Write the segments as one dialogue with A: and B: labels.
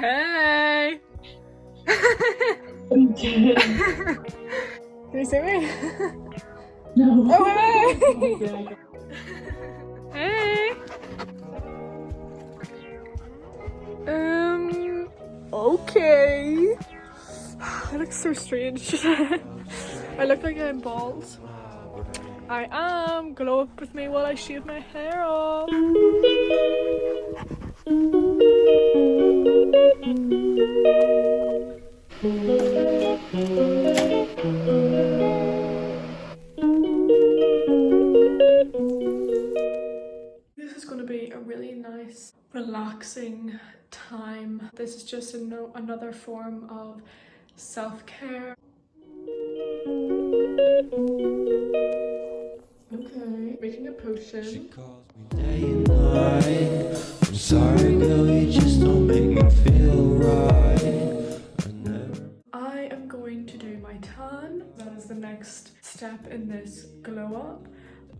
A: Hey! Can you see me?
B: No.
A: Oh, hey! Hey! Okay. I look so strange. I look like I'm bald. I am. Glow up with me while I shave my hair off. This is going to be a really nice, relaxing time. This is just another form of self-care. Okay, making a potion.
C: She calls me day and night. I'm sorry, girl, you just don't make me feel right.
A: I am going to do my tan. That is the next step in this glow up.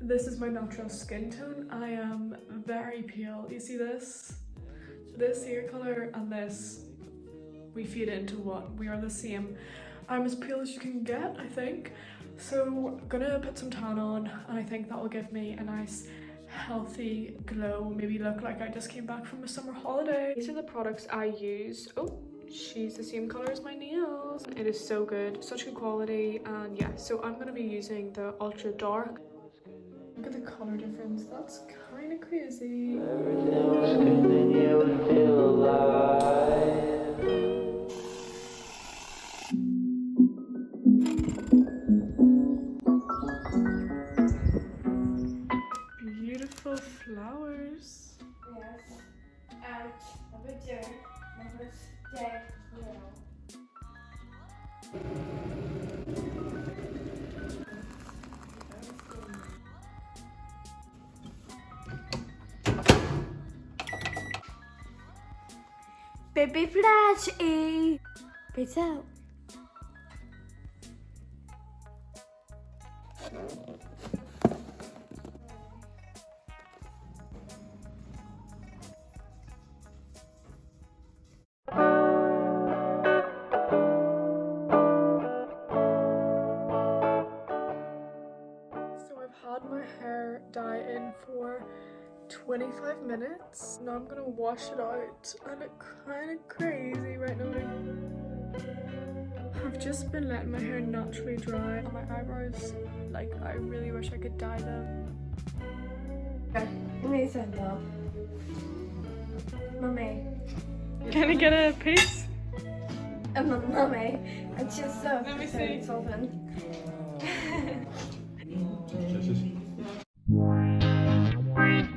A: This is my natural skin tone. I am very pale. You see this? This hair color and this, we feed into what? We are the same. I'm as pale as you can get, I think. So I'm gonna put some tan on and I think that will give me a nice healthy glow. Maybe look like I just came back from a summer holiday. These are the products I use. Oh, she's the same color as my nails. It is so good, such good quality. And yeah, so I'm gonna be using the ultra dark. Look at the color difference, that's kind of crazy.
C: Everything was good, then you would feel alive.
A: Beautiful flowers.
D: Yes. And number 2, number dead now. Baby flash e. Peace out.
A: Had my hair dye in for 25 minutes. Now I'm gonna wash it out. I look kind of crazy right now. I've just been letting my hair naturally dry. My eyebrows, like, I really wish I could dye them.
D: Okay, let me send off. Mummy.
A: Can I get a piece?
D: Mummy, I just
A: Let me see.
D: It's open.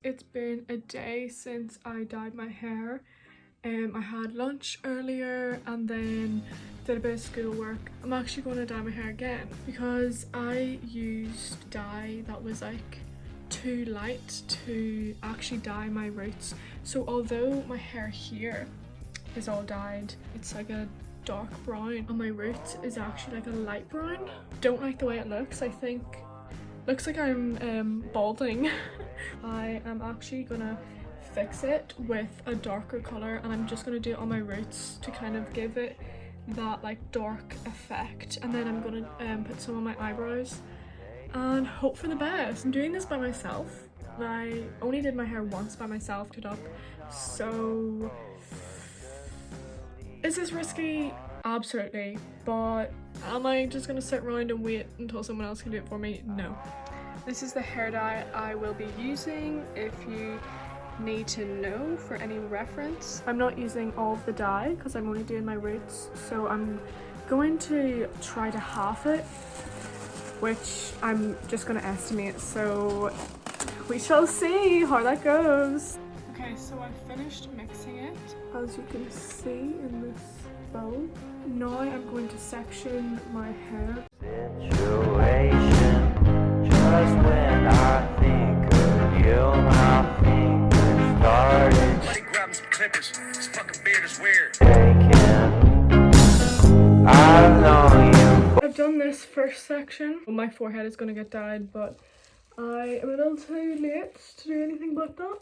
A: It's been a day since I dyed my hair. I had lunch earlier and then did a bit of schoolwork. I'm actually going to dye my hair again because I used dye that was like too light to actually dye my roots. So although my hair here is all dyed, it's like a dark brown and my roots is actually like a light brown. Don't like the way it looks. I think looks like I'm balding. I am actually gonna fix it with a darker color and I'm just gonna do it on my roots to kind of give it that like dark effect, and then I'm gonna put some on my eyebrows and hope for the best. I'm doing this by myself. I only did my hair once by myself, put up, so is this risky? Absolutely. But am I just gonna sit around and wait until someone else can do it for me? No. This is the hair dye I will be using if you need to know for any reference. I'm not using all of the dye because I'm only doing my roots, so I'm going to try to half it, which I'm just going to estimate, so we shall see how that goes. Okay, so I finished mixing it, as you can see in this bowl. Now I'm going to section my hair.
C: Situation. Just when I think of you, my fingers started
E: Buddy grabbing some clippers. This fucking beard is weird.
C: shaking. I've known you
A: I've done this first section. My forehead is going to get dyed, but I am a little too late to do anything about that.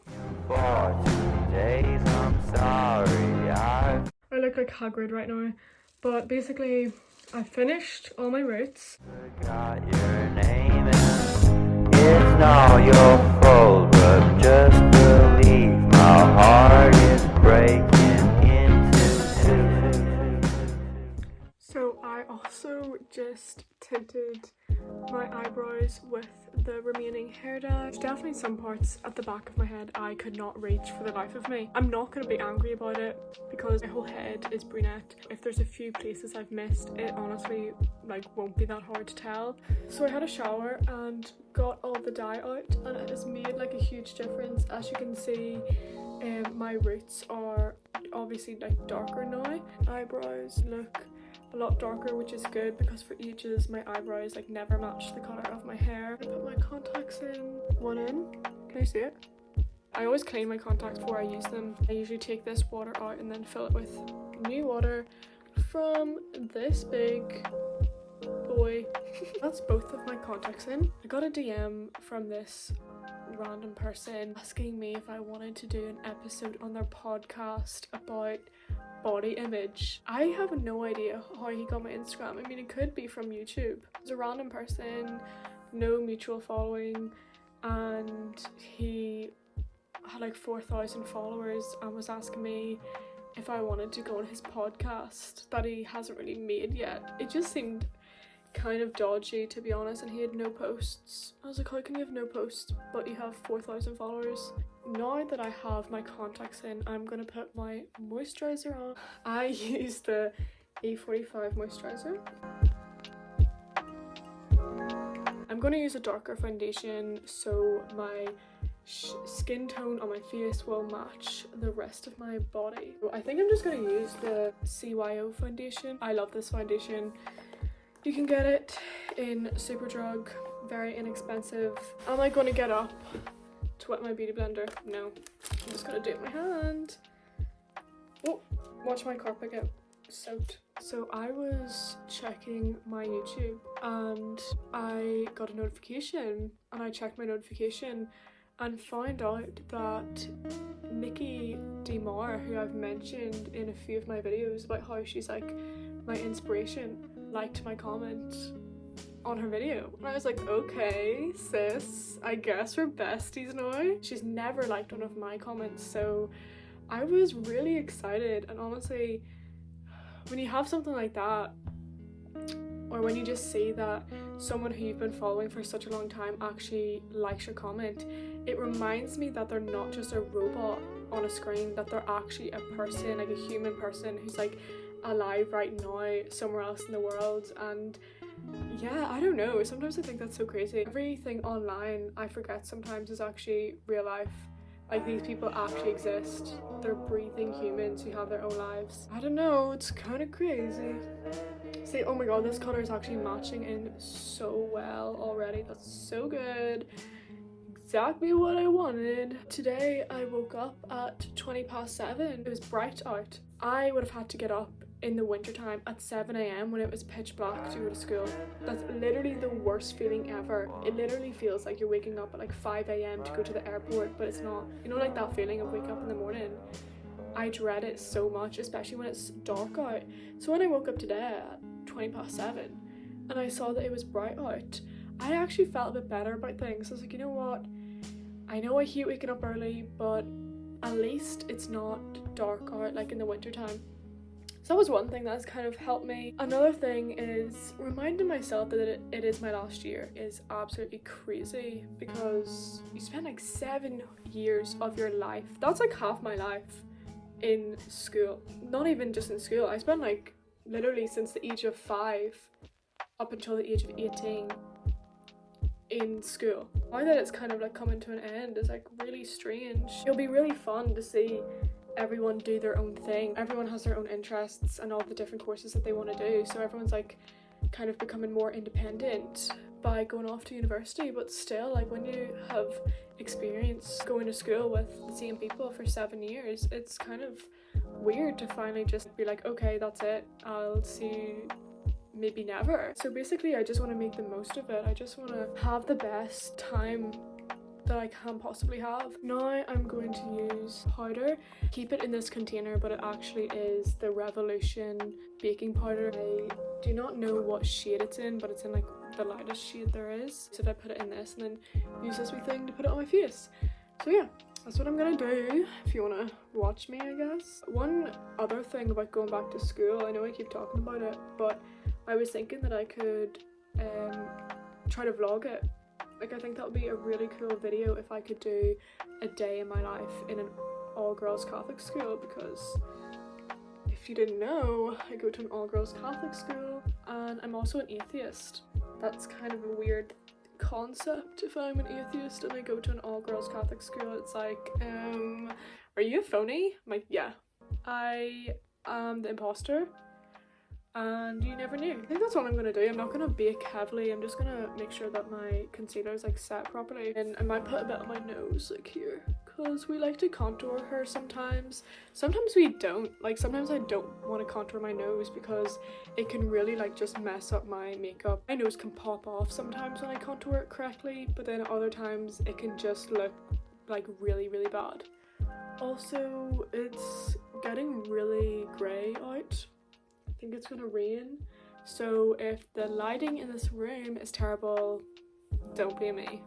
C: for 2 days. I'm sorry.
A: I look like Hagrid right now. But basically, I finished all my roots.
C: Got your name and it's not your fault, but just believe my heart is breaking into two.
A: So I also just tinted my eyebrows with the remaining hair dye. There's definitely some parts at the back of my head I could not reach for the life of me. I'm not going to be angry about it because my whole head is brunette. If there's a few places I've missed, it honestly won't be that hard to tell. So I had a shower and got all the dye out, and it has made like a huge difference. As you can see, my roots are obviously like darker now. Eyebrows look a lot darker, which is good because for ages my eyebrows like never matched the colour of my hair. I put my contacts in, one in, can you see it? I always clean my contacts before I use them. I usually take this water out and then fill it with new water from this big boy. That's both of my contacts in. I got a DM from this random person asking me if I wanted to do an episode on their podcast about body image. I have no idea how he got my Instagram. I mean, it could be from YouTube. It's a random person, no mutual following, and he had like 4,000 followers and was asking me if I wanted to go on his podcast that he hasn't really made yet. It just seemed kind of dodgy, to be honest, and he had no posts. I was like, how can you have no posts but you have 4,000 followers? Now that I have my contacts in, I'm gonna put my moisturizer on. I use the E45 moisturizer. I'm gonna use a darker foundation so my skin tone on my face will match the rest of my body. So I think I'm just gonna use the CYO foundation. I love this foundation. You can get it in Superdrug, very inexpensive. Am I gonna get up to wet my beauty blender? No, I'm just gonna do it with my hand. Oh, watch my carpet get soaked. So I was checking my YouTube and I got a notification, and I checked my notification and found out that Nikki DeMar, who I've mentioned in a few of my videos about how she's like my inspiration, liked my comment on her video. And I was like, okay sis, I guess we're besties now. She's never liked one of my comments, so I was really excited. And honestly, when you have something like that, or when you just see that someone who you've been following for such a long time actually likes your comment, it reminds me that they're not just a robot on a screen, that they're actually a person, like a human person who's like alive right now somewhere else in the world. And yeah, I don't know, sometimes I think that's so crazy. Everything online, I forget sometimes, is actually real life. Like, these people actually exist. They're breathing humans who have their own lives. I don't know, it's kind of crazy. See, oh my god, this colour is actually matching in so well already. That's so good. Exactly what I wanted. Today I woke up at 7:20. It was bright out. I would have had to get up in the wintertime at 7 AM when it was pitch black to go to school. That's literally the worst feeling ever. It literally feels like you're waking up at like 5 AM to go to the airport, but it's not. You know, like that feeling of waking up in the morning? I dread it so much, especially when it's dark out. So when I woke up today at 7:20 and I saw that it was bright out, I actually felt a bit better about things. I was like, you know what? I know I hate waking up early, but at least it's not dark out like in the wintertime. So that was one thing that's kind of helped me. Another thing is reminding myself that it is my last year is absolutely crazy, because you spend like 7 years of your life. That's like half my life in school. Not even just in school. I spent like literally since the age of 5 up until the age of 18 in school. Now that it's kind of like coming to an end is like really strange. It'll be really fun to see everyone do their own thing. Everyone has their own interests and all the different courses that they want to do, so everyone's like kind of becoming more independent by going off to university. But still, like, when you have experience going to school with the same people for 7 years, it's kind of weird to finally just be like, okay, that's it, I'll see you maybe never. So basically I just want to make the most of it. I just want to have the best time that I can possibly have. Now I'm going to use powder. Keep it in this container, but it actually is the Revolution baking powder. I do not know what shade it's in, but it's in like the lightest shade there is. So I put it in this and then use this wee thing to put it on my face. So yeah, that's what I'm gonna do if you want to watch me, I guess. One other thing about going back to school, I know I keep talking about it, but I was thinking that I could try to vlog it. Like, I think that would be a really cool video if I could do a day in my life in an all-girls Catholic school, because if you didn't know, I go to an all-girls Catholic school and I'm also an atheist. That's kind of a weird concept. If I'm an atheist and I go to an all-girls Catholic school, it's like, are you a phony? I'm like, yeah, I am the imposter. And you never knew. I think that's what I'm gonna do. I'm not gonna bake heavily. I'm just gonna make sure that my concealer is like set properly. And I might put a bit on my nose, like here, because we like to contour her sometimes. Sometimes we don't. Like, sometimes I don't want to contour my nose because it can really like just mess up my makeup. My nose can pop off sometimes when I contour it correctly, but then other times it can just look like really, really bad. Also, it's getting really grey out. I think it's gonna rain, so if the lighting in this room is terrible, don't blame me.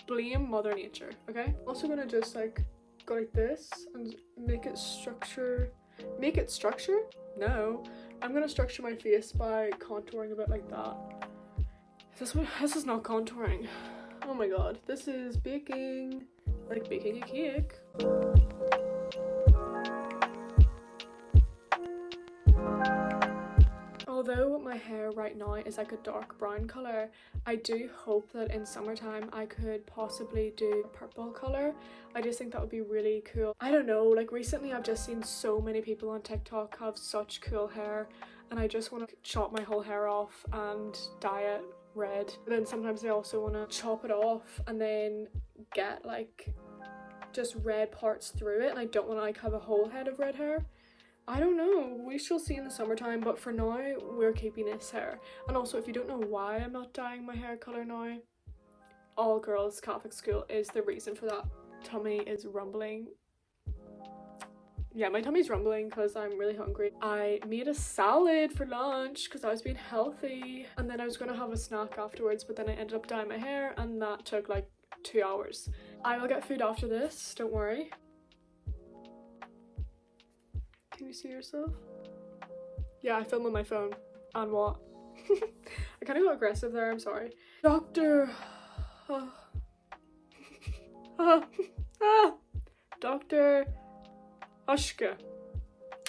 A: Blame Mother Nature, okay? I'm also gonna just like go like this and make it structure. Make it structure? No. I'm gonna structure my face by contouring a bit like that. This is not contouring. Oh my god. This is baking. Like baking a cake. Although my hair right now is like a dark brown colour, I do hope that in summertime I could possibly do purple colour. I just think that would be really cool. I don't know, like recently I've just seen so many people on TikTok have such cool hair and I just want to chop my whole hair off and dye it red. But then sometimes I also want to chop it off and then get like just red parts through it, and I don't want to like have a whole head of red hair. I don't know, we shall see in the summertime, but for now we're keeping this hair. And also, if you don't know why I'm not dyeing my hair colour now, all girls Catholic school is the reason for that. Tummy is rumbling. Yeah, my tummy's rumbling because I'm really hungry. I made a salad for lunch because I was being healthy, and then I was going to have a snack afterwards, but then I ended up dyeing my hair and that took like 2 hours. I will get food after this, don't worry. Can you see yourself? Yeah, I film on my phone. And what? I kind of got aggressive there, I'm sorry. Dr. Dr. Ushka.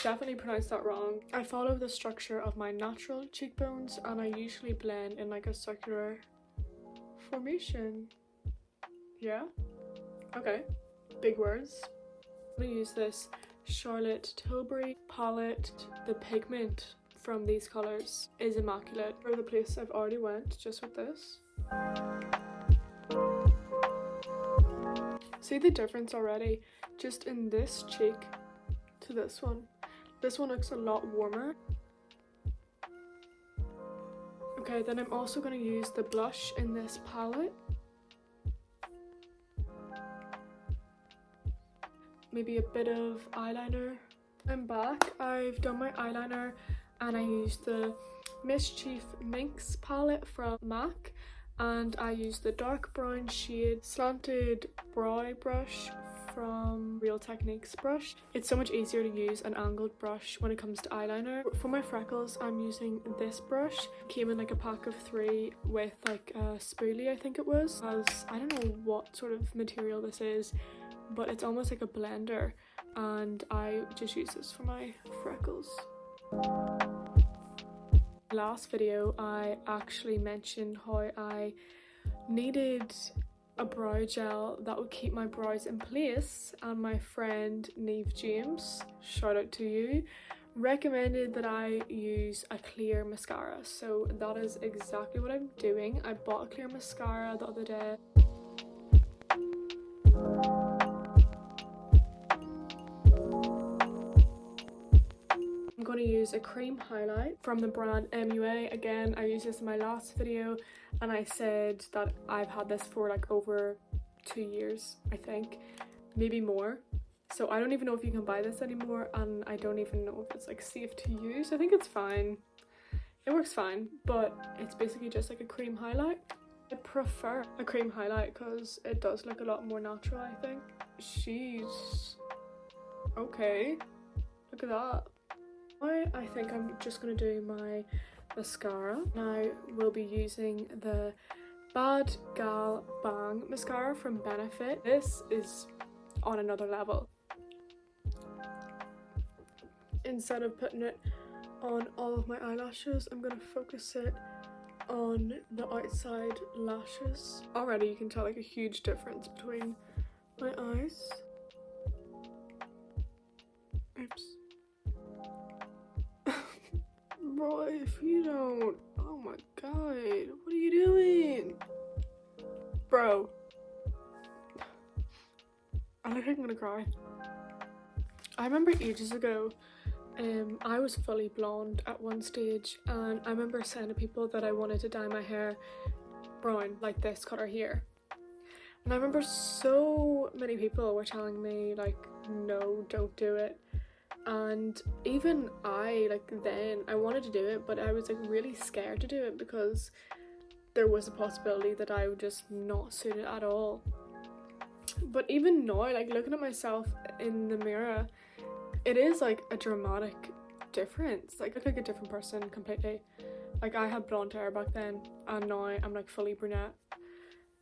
A: Definitely pronounced that wrong. I follow the structure of my natural cheekbones and I usually blend in like a circular formation. Yeah? Okay. Big words. I'm gonna use this Charlotte Tilbury palette. The pigment from these colours is immaculate. For the place I've already went just with this. See the difference already just in this cheek to this one. This one looks a lot warmer. Okay, then I'm also going to use the blush in this palette. Maybe a bit of eyeliner. I'm back. I've done my eyeliner and I used the Mischief Minx palette from MAC, and I used the dark brown shade Slanted Brow brush from Real Techniques brush. It's so much easier to use an angled brush when it comes to eyeliner. For my freckles, I'm using this brush. Came in like a pack of 3 with like a spoolie, I think it was. I don't know what sort of material this is, but it's almost like a blender, and I just use this for my freckles. Last video I actually mentioned how I needed a brow gel that would keep my brows in place, and my friend Neve James, shout out to you, recommended that I use a clear mascara. So that is exactly what I'm doing. I bought a clear mascara the other day. I'm going to use a cream highlight from the brand MUA. Again, I used this in my last video and I said that I've had this for like over 2 years, I think, maybe more. So I don't even know if you can buy this anymore, and I don't even know if it's like safe to use. I think it's fine. It works fine, but it's basically just like a cream highlight. I prefer a cream highlight because it does look a lot more natural, I think. She's okay. Look at that. I think I'm just gonna do my mascara. Now we'll be using the Bad Gal Bang mascara from Benefit. This is on another level. Instead of putting it on all of my eyelashes, I'm gonna focus it on the outside lashes. Already you can tell like a huge difference between my eyes. Oops. Bro, if you don't, oh my god, what are you doing? Bro. I think I'm gonna cry. I remember ages ago, I was fully blonde at one stage, and I remember saying to people that I wanted to dye my hair brown like this colour here. And I remember so many people were telling me like, no, don't do it. And even I, like then, I wanted to do it, but I was like really scared to do it because there was a possibility that I would just not suit it at all. But even now, like looking at myself in the mirror, it is like a dramatic difference. Like I look like a different person completely. Like I had blonde hair back then, and now I'm like fully brunette.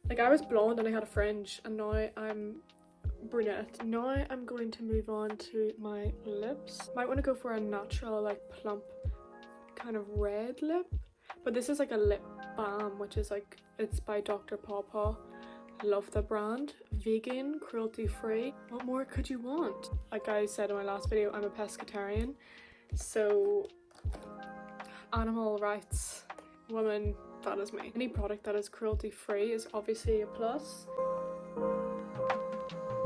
A: Like I was blonde and I had a fringe, and now I'm brunette. Now I'm going to move on to my lips. Might want to go for a natural like plump kind of red lip, but this is like a lip balm, which is like, it's by Dr. Pawpaw. Love the brand. Vegan, cruelty free. What more could you want? Like I said in my last video, I'm a pescatarian, so animal rights woman, that is me. Any product that is cruelty free is obviously a plus.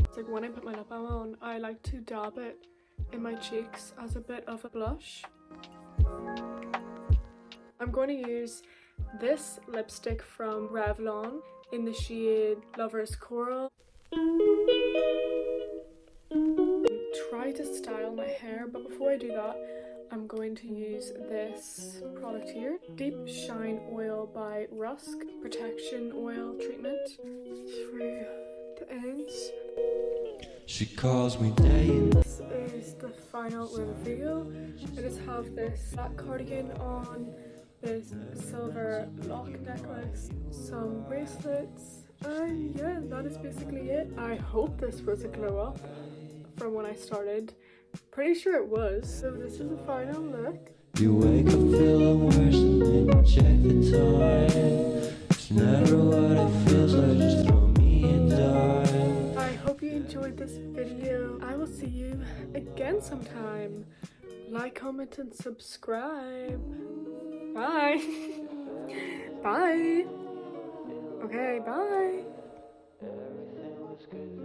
A: It's like when I put my lip balm on, I like to dab it in my cheeks as a bit of a blush. I'm going to use this lipstick from Revlon in the shade Lover's Coral. Try to style my hair, but before I do that, I'm going to use this product here. Deep Shine Oil by Rusk. Protection Oil Treatment through the ends.
C: She calls me day and night.
A: This is the final reveal. I just have this black cardigan on, this silver lock necklace, some bracelets, and yeah, that is basically it. I hope this was a glow up from when I started. Pretty sure it was. So this is the final look.
C: You wake up feeling worse and then you check the time. It's never what it feels like, just throw me a dime.
A: I hope you enjoyed this video. I will see you again sometime. Like, comment, and subscribe. Bye. Bye. Okay, bye.
C: Everything was good.